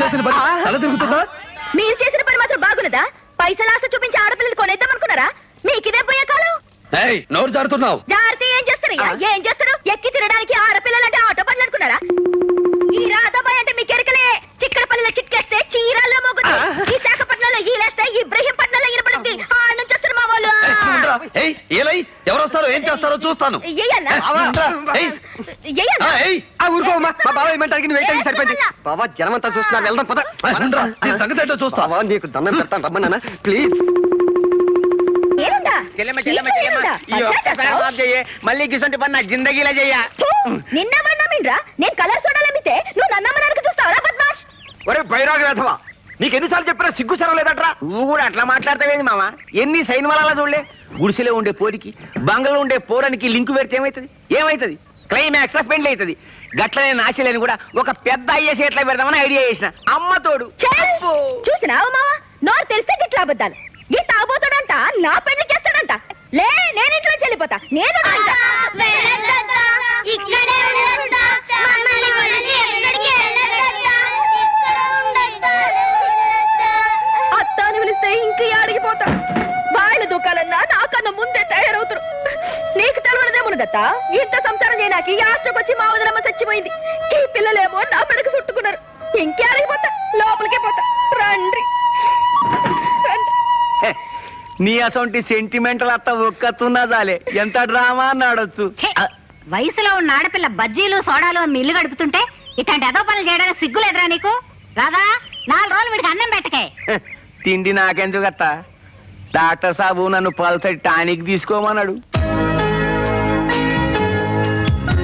చేసిన పని తల తిరుగుతుందా? మీరు చేసిన పని మాత్రం బాగున్నదా? పైసలు ఆశ చూపించి ఆడపిల్లలు కొనేద్దాం అనుకున్నారా? మీకిదే పోయే కాలం. నోరు జారుతున్నావు. జాగ్రత్త. ఏం చేస్తారయ్యా? ఏం చేస్తారు? ఎక్కి తినడానికి ఆడపిల్లలంటే ఆటో పనులు అనుకున్నారా? ఈ రాధాబాయ్ అంటే మీ కెరకలే. చిక్కడపల్లిలో చిక్కేస్తే చీరాల్లో మోగుతుంది. ఈ శాఖపట్నంలో ఈలేస్తే ఇబ్రహీంపట్నంలో ఇరపడుతుంది. ఆ నుంచి వస్తారు మా వాళ్ళు. ఎవరు వస్తారో ఏం చేస్తారో చూస్తాను. ఊరుకోమా, మా బావ ఏమంటారు? వెయిట్ సరిపోయింది. బావా జనమంతా చూస్తున్నా, వెళ్దాం పద. సంగతి ఏంటో చూస్తా. నీకు దండం పెడతాను, రమ్మన్నా ప్లీజ్. మళ్ళీ గిసంటి పని నా జిందగీలా చెయ్య. నిన్నమన్నామిండ్రా నేను కలర్ సోడాలమ్మితే నువ్వు నన్నమ్మడానికి చూస్తావరా బద్మాష్? ఒరే బైరాగి వేధవా, నీకు ఎన్నిసార్లు చెప్పినా సిగ్గు సరం లేదట్రా. నువ్వు కూడా అట్లా మాట్లాడతావేంది మామ? ఎన్ని సైన్వాల చూడలే. గుడిసెలో ఉండే పోరికి బంగలో ఉండే పోరానికి లింకు పెడితే ఏమైతుంది? క్లైమాక్స్ లో పెండ్లి అవుతుంది. గట్లనే నాశలేని కూడా ఒక పెద్ద ఐఏఎస్ ఎట్లా పెడదామని ఐడియా చేసిన. అమ్మ తోడు చూసినావు మావా, నోరు తెలిస్తే గిట్లా అబద్ధాలు. ఈ తాగుతాడంట నా పెళ్లి చేస్తాడంట. లే, నేను ఇంట్లో చెల్లిపోతా. నేను అత్తాని పిలిస్తే ఇంక అడిగిపోతా. వాళ్ళ దుకాలన్నా నాకన్నా ముందే తయారవుతారు. నీకు తెలవడదేమున్నదత్త, ఇంత సంసారం చేయడానికి ఈ ఆస్ట్రకొచ్చి మా వదనమ్మ చచ్చిపోయింది. ఈ పిల్లలేమో నా పెడకు చుట్టుకున్నారు. ఇంకే అడిగిపోతా, లోపలికే పోతా. రండి. నీ అసొంటి సెంటిమెంటల్ అత్త ఒక్కతున్నా చాలే, ఎంత డ్రామా అన్నాడొచ్చు. వయసులో ఉన్న ఆడపిల్ల బజ్జీలు సోడాలు అమ్మి ఇల్లు గడుపుతుంటే ఇట్లాంటి ఏదో పనులు చేయడానికి సిగ్గులేదురా నీకు? రాదా 4 రోజులు వీడికి అన్నం పెట్టకే. తిండి నాకెందుకు అత్త? డాక్టర్ సాబు నన్ను పల్సటి టానిక్ తీసుకోమన్నాడు.